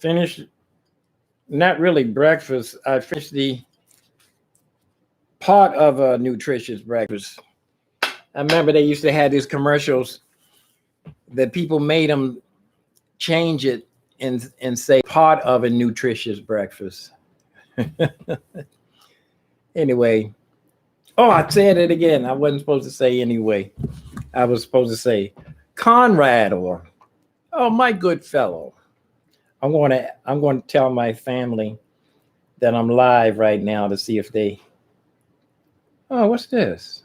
finished, not really breakfast. I finished the part of a nutritious breakfast. I remember they used to have these commercials that people made them change it and say part of a nutritious breakfast. Anyway, oh, I said it again. I wasn't supposed to say anyway. I was supposed to say Conrad or oh, my good fellow. I'm going to tell my family that I'm live right now to see if they. Oh, what's this?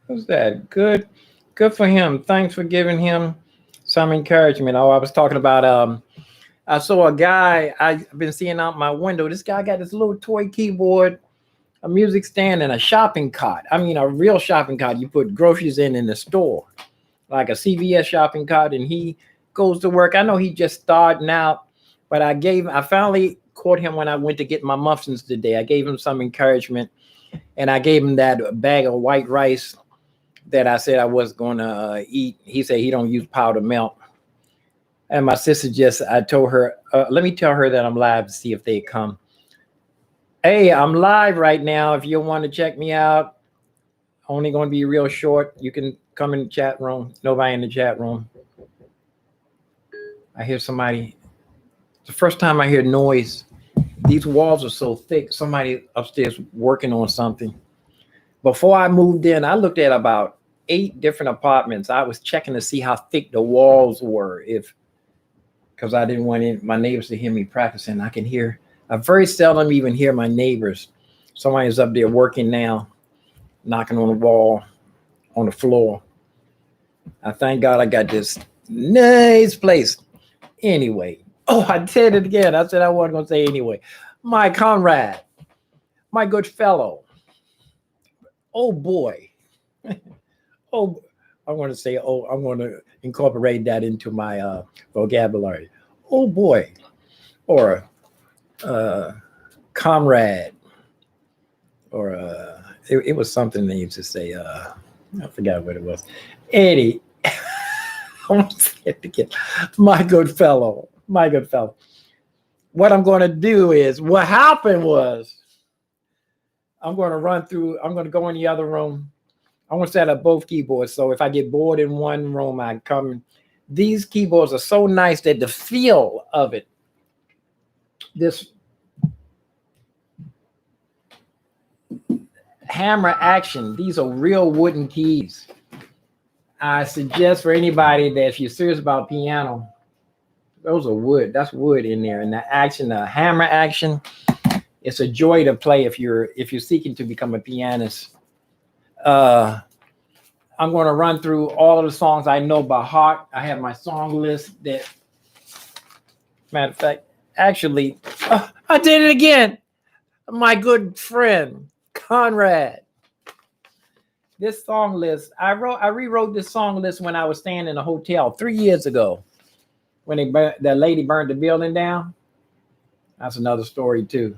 What's that? Good for him. Thanks for giving him some encouragement. Oh, I was talking about I saw a guy I've been seeing out my window. This guy got this little toy keyboard, a music stand, and a shopping cart. I mean, a real shopping cart you put groceries in the store, like a CVS shopping cart, and he goes to work. I know he just starting out, but I finally caught him when I went to get my muffins today. I gave him some encouragement, and I gave him that bag of white rice that I said I was going to eat. He said he don't use powdered milk. And my sister I told her, let me tell her that I'm live to see if they come. Hey, I'm live right now. If you want to check me out, only going to be real short. You can come in the chat room. Nobody in the chat room. I hear somebody. It's the first time I hear noise. These walls are so thick. Somebody upstairs working on something. Before I moved in, I looked at about 8 different apartments. I was checking to see how thick the walls were, because I didn't want my neighbors to hear me practicing. I very seldom even hear my neighbors. Somebody's up there working now, knocking on the wall, on the floor. I thank God I got this nice place. Anyway, oh, I said it again. I said I wasn't going to say anyway. My comrade, my good fellow. Oh, boy. Oh, I'm going to say, I'm going to incorporate that into my vocabulary. Oh, boy. Or comrade. Or it was something they used to say. I forgot what it was. Eddie. I want to say it again. My good fellow. My good fellow. What I'm going to do is, what happened was, I'm going to go in the other room. I'm going to set up both keyboards. So if I get bored in one room, I come. These keyboards are so nice that the feel of it, this hammer action, these are real wooden keys. I suggest for anybody that if you're serious about piano, those are wood. That's wood in there. And the action, the hammer action, it's a joy to play if you're seeking to become a pianist. I'm going to run through all of the songs I know by heart. I have my song list that, matter of fact, actually, I did it again. My good friend, Conrad. This song list, I rewrote this song list when I was staying in a hotel 3 years ago when that lady burned the building down. That's another story too.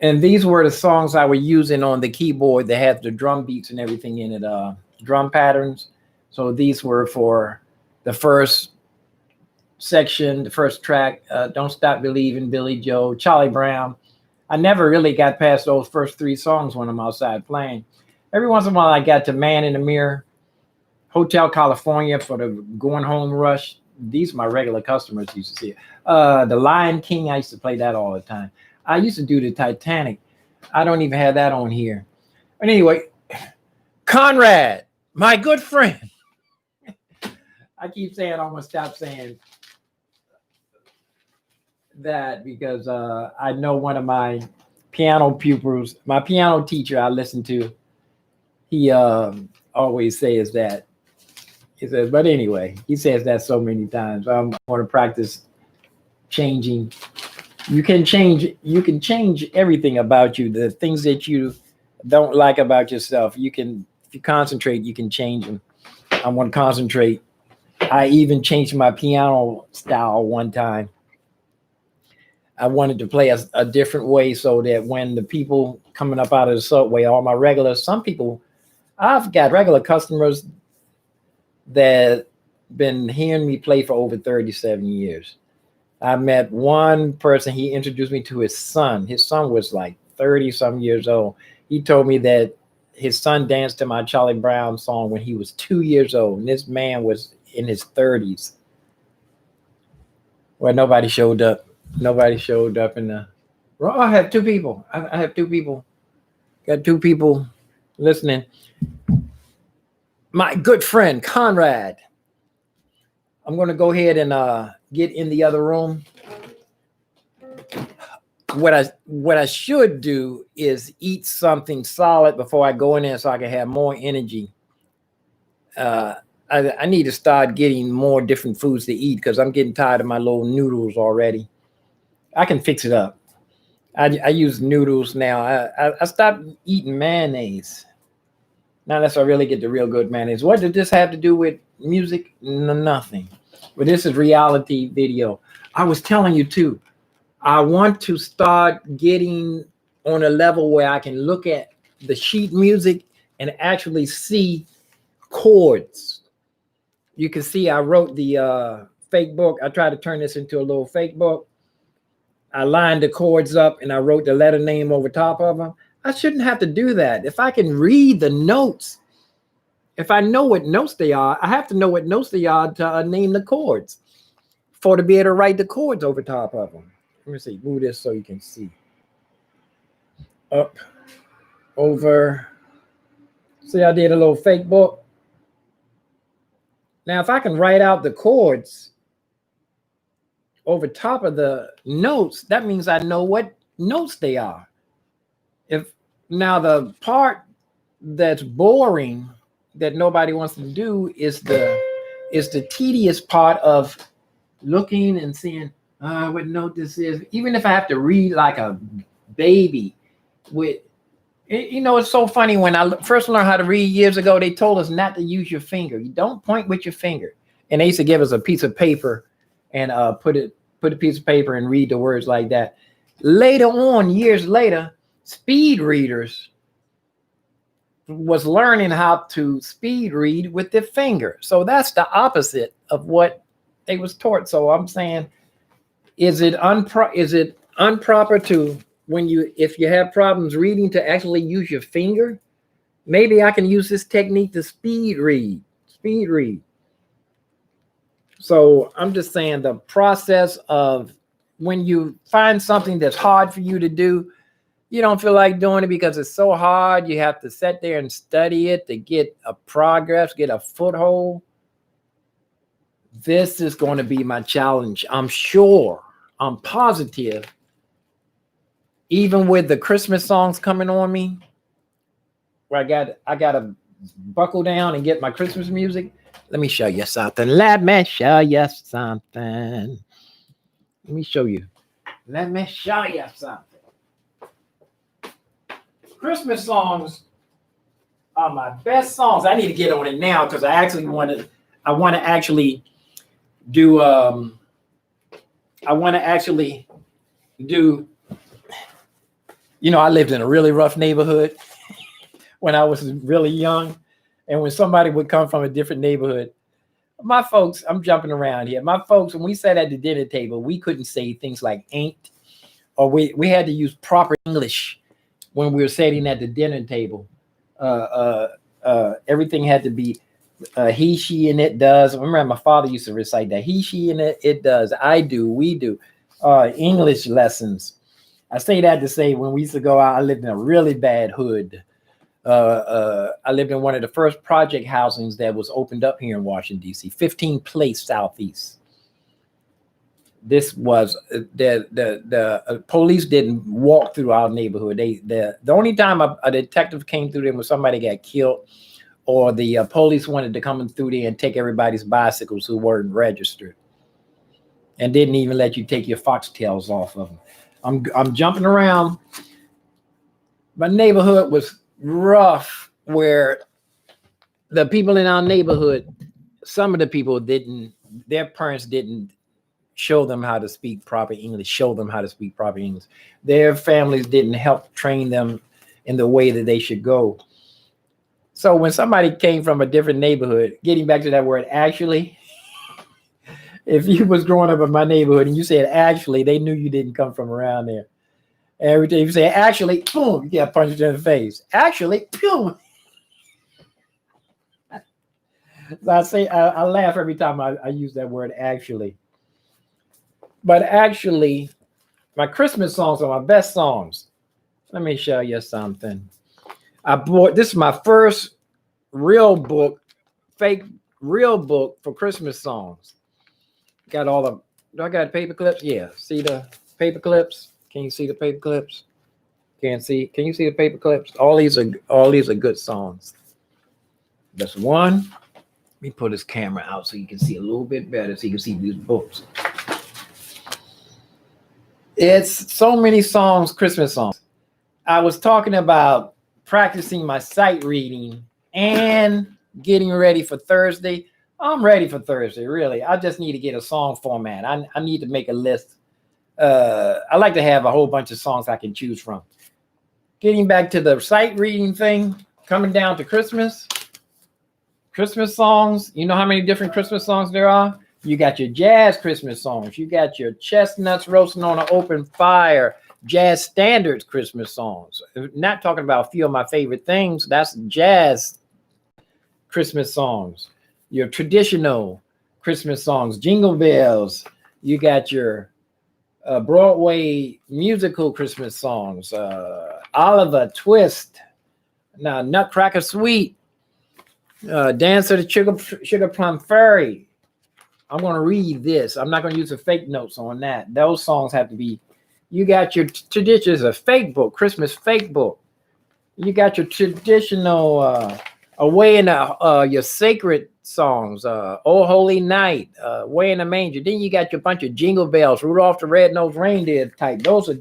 And these were the songs I was using on the keyboard that had the drum beats and everything in it, drum patterns. So these were for the first section, the first track, Don't Stop Believing, Billy Joe, Charlie Brown. I never really got past those first 3 songs when I'm outside playing. Every once in a while, I got to Man in the Mirror, Hotel California for the going home rush. These are my regular customers used to see it. The Lion King, I used to play that all the time. I used to do the Titanic. I don't even have that on here. But anyway, Conrad, my good friend. I keep saying I'm going to stop saying that because I know one of my piano pupils, my piano teacher I listen to, he always says that. He says, but anyway, he says that so many times. I'm going to practice changing. You can change everything about you. The things that you don't like about yourself, if you concentrate, you can change them. I want to concentrate. I even changed my piano style one time. I wanted to play a different way so that when the people coming up out of the subway, all my regulars, some people, I've got regular customers that been hearing me play for over 37 years. I met one person, he introduced me to his son. His son was like 30 some years old. He told me that his son danced to my Charlie Brown song when he was 2 years old. And this man was in his 30s. Well, nobody showed up. Nobody showed up in the. Well, I have two people. I have two people. Got two people listening. My good friend, Conrad. I'm going to go ahead and get in the other room. What I should do is eat something solid before I go in there so I can have more energy. I need to start getting more different foods to eat because I'm getting tired of my little noodles already. I can fix it up. I use noodles now. I stopped eating mayonnaise. Now unless I really get the real good mayonnaise. What did this have to do with music? Nothing. But this is reality video. I was telling you too, I want to start getting on a level where I can look at the sheet music and actually see chords. You can see I wrote the fake book. I tried to turn this into a little fake book. I lined the chords up and I wrote the letter name over top of them. I shouldn't have to do that. If I can read the notes, if I know what notes they are, I have to know what notes they are to name the chords to be able to write the chords over top of them. Let me see, move this so you can see. Up, over. See, I did a little fake book. Now, if I can write out the chords over top of the notes, that means I know what notes they are. If now the part that's boring that nobody wants to do is the tedious part of looking and seeing what note this is. Even if I have to read like a baby with, you know, it's so funny. When I first learned how to read years ago, they told us not to use your finger. You don't point with your finger. And they used to give us a piece of paper and put a piece of paper and read the words like that. Later on, years later, speed readers was learning how to speed read with their finger. So that's the opposite of what they was taught. So I'm saying, is it improper to, if you have problems reading, to actually use your finger? Maybe I can use this technique to speed read. So I'm just saying, the process of when you find something that's hard for you to do, you don't feel like doing it because it's so hard. You have to sit there and study it to get a progress, get a foothold. This is going to be my challenge. I'm sure, I'm positive. Even with the Christmas songs coming on me, where I got to buckle down and get my Christmas music. Let me show you something. Let me show you something. Let me show you. Let me show you something. Christmas songs are my best songs. I need to get on it now because I want to actually do you know, I lived in a really rough neighborhood when I was really young. And when somebody would come from a different neighborhood, my folks, I'm jumping around here. My folks, when we sat at the dinner table, we couldn't say things like ain't, or we had to use proper English when we were sitting at the dinner table. Everything had to be he, she, and it does. I remember my father used to recite that. He, she, and it does. I do, we do. English lessons. I say that to say, when we used to go out, I lived in a really bad hood. I lived in one of the first project housings that was opened up here in Washington, D.C., 15 Place Southeast. This was the police didn't walk through our neighborhood. The only time a detective came through there was somebody got killed, or the police wanted to come through there and take everybody's bicycles who weren't registered, and didn't even let you take your foxtails off of them. I'm jumping around. My neighborhood was rough, where the people in our neighborhood, some of the people their parents didn't show them how to speak proper English, Their families didn't help train them in the way that they should go. So when somebody came from a different neighborhood, getting back to that word, actually, If you was growing up in my neighborhood and you said actually, they knew you didn't come from around there. Every time you say actually, boom, you get punched in the face. Actually, boom. So I laugh every time I use that word actually. But actually, my Christmas songs are my best songs. Let me show you something. This is my first real book, fake real book for Christmas songs. Got all the, do I got paper clips? Yeah, see the paper clips? Can you see the paper clips? Can you see the paper clips? All these are good songs. That's one. Let me put this camera out so you can see a little bit better, so you can see these books. It's so many songs, Christmas songs. I was talking about practicing my sight reading and getting ready for Thursday. I'm ready for Thursday, really. I just need to get a song format. I need to make a list. I like to have a whole bunch of songs I can choose from. Getting back to the sight reading thing, coming down to Christmas songs. You know how many different Christmas songs there are? You got your jazz Christmas songs. You got your chestnuts roasting on an open fire, jazz standards Christmas songs. Not talking about a few of my favorite things. That's jazz Christmas songs. Your traditional Christmas songs, Jingle Bells. You got your Broadway musical Christmas songs, Oliver Twist, now Nutcracker Suite, Dance of the Sugar Plum Fairy. I'm going to read this. I'm not going to use the fake notes on that. Those songs have to be. You got your traditions, a fake book, Christmas fake book. You got your traditional Away in your sacred songs, Oh Holy Night, Way in the Manger. Then you got your bunch of Jingle Bells, Rudolph the Red-Nosed Reindeer type. Those are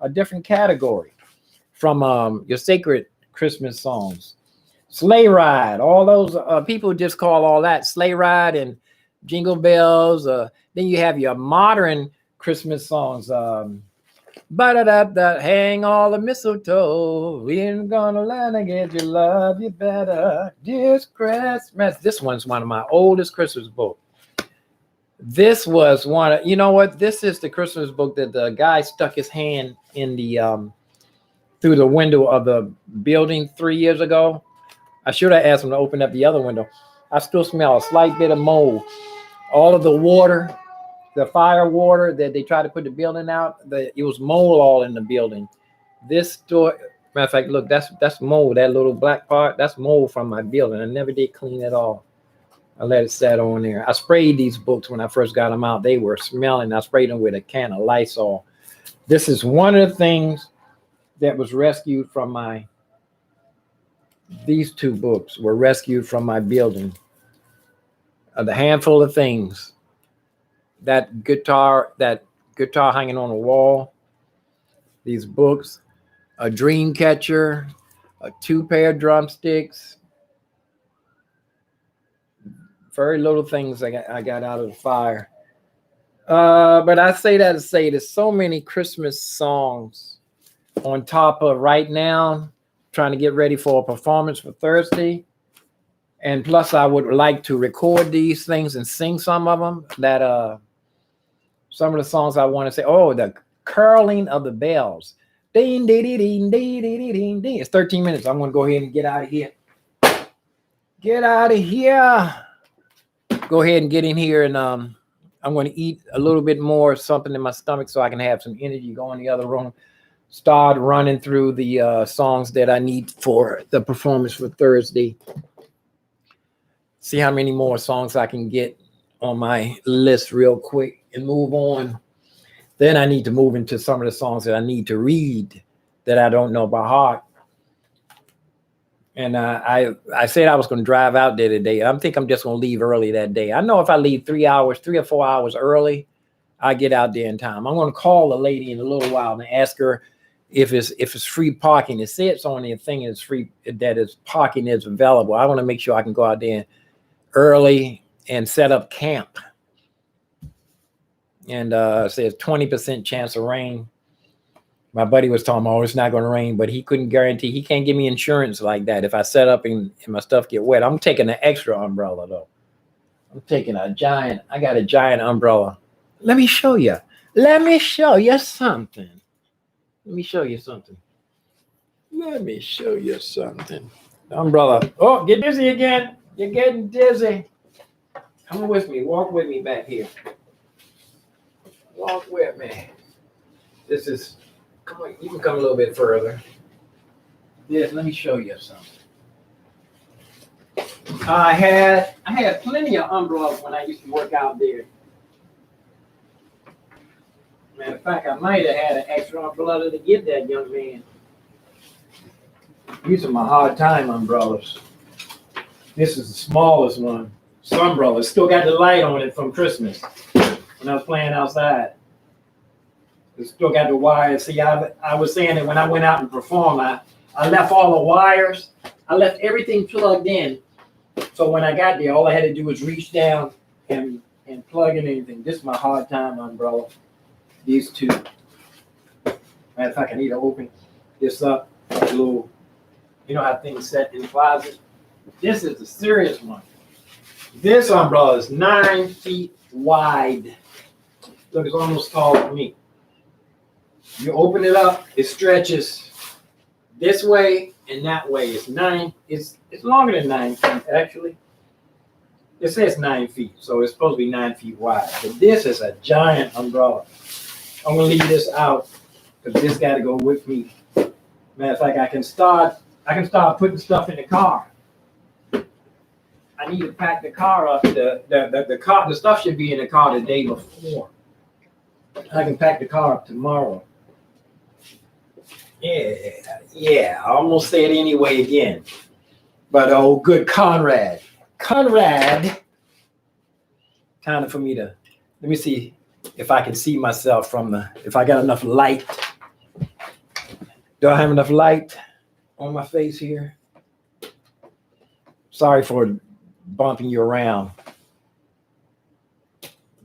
a different category from your sacred Christmas songs. Sleigh Ride, all those people just call all that Sleigh Ride and Jingle Bells. Then you have your modern Christmas songs. Hang all the mistletoe. We ain't gonna learn to get you love you better. This Christmas. This one's one of my oldest Christmas books. This was one. You know what? This is the Christmas book that the guy stuck his hand in the through the window of the building 3 years ago. I should have asked him to open up the other window. I still smell a slight bit of mold. All of the water. The fire water that they tried to put the building out, it was mold all in the building. This store, matter of fact, look, that's mold. That little black part, that's mold from my building. I never did clean it all. I let it set on there. I sprayed these books when I first got them out. They were smelling. I sprayed them with a can of Lysol. This is one of the things that was rescued from these two books were rescued from my building. The handful of things. That guitar hanging on the wall, these books, a dream catcher, 2 pair of drumsticks, very little things I got out of the fire. But I say that to say there's so many Christmas songs on top of right now, trying to get ready for a performance for Thursday. And plus I would like to record these things and sing some of them that, some of the songs I want to say, the curling of the bells. Ding, ding, ding, ding, ding, ding, ding, ding. It's 13 minutes. I'm going to go ahead and get out of here. Get out of here. Go ahead and get in here. And I'm going to eat a little bit more something in my stomach so I can have some energy, go in the other room. Start running through the songs that I need for the performance for Thursday. See how many more songs I can get on my list real quick and move on. Then I need to move into some of the songs that I need to read that I don't know by heart. And I said I was going to drive out there today. I think I'm just going to leave early that day. I know if I leave 3 or 4 hours early, I get out there in time. I'm going to call the lady in a little while and ask her if it's free parking. It says on the thing is free, that is parking is available. I want to make sure I can go out there early and set up camp. And says 20% chance of rain. My buddy was talking about, it's not going to rain, but he couldn't guarantee. He can't give me insurance like that. If I set up and my stuff get wet, I'm taking an extra umbrella though. I'm taking I got a giant umbrella. Let me show you. Let me show you something. Let me show you something. Let me show you something. The umbrella. Oh, get dizzy again. You're getting dizzy. Come with me. Walk with me back here. Walk with me. This is, come on, you can come a little bit further. Yes, let me show you something. I had plenty of umbrellas when I used to work out there. Matter of fact, I might have had an extra umbrella to give that young man. These are my hard time umbrellas. This is the smallest one. This umbrella still got the light on it from Christmas when I was playing outside. It still got the wires. See, I was saying that when I went out and performed, I left all the wires. I left everything plugged in. So when I got there, all I had to do was reach down and plug in anything. This is my hard time umbrella. These two. Matter of fact, I need to open this up. A little, you know how things set in the closet? This is the serious one. This umbrella is 9 feet wide. Look, it's almost tall for me. You open it up, it stretches this way and that way. It's longer than 9 feet, actually. It says 9 feet, so it's supposed to be 9 feet wide. But this is a giant umbrella. I'm gonna leave this out because this got to go with me. Matter of fact, I can start putting stuff in the car. I need to pack the car up. The stuff should be in the car the day before. I can pack the car up tomorrow. Yeah. I almost say it anyway again. But oh, good Conrad, kind of for me to, let me see if I can see myself if I got enough light. Do I have enough light on my face here? Sorry for bumping you around.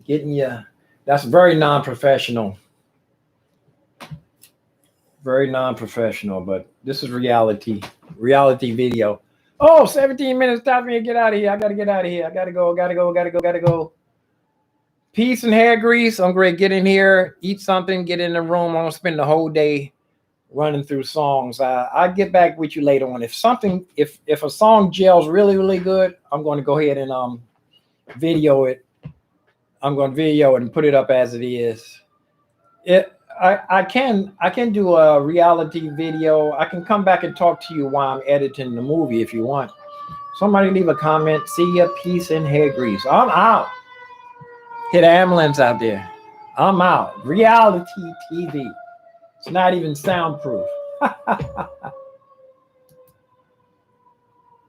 That's very non-professional. Very non-professional, but this is reality video. Oh, 17 minutes, time for me to get out of here. I gotta get out of here. I gotta go. Peace and hair grease. I'm great. Get in here, eat something, get in the room. I'm gonna spend the whole day running through songs. I'll get back with you later on. If a song gels really, really good, I'm going to go ahead and video it. I'm going to video it and put it up as it is. I can do a reality video. I can come back and talk to you while I'm editing the movie if you want. Somebody leave a comment. See ya, peace and hair grease. I'm out. Hit an ambulance out there. I'm out. Reality TV. It's not even soundproof.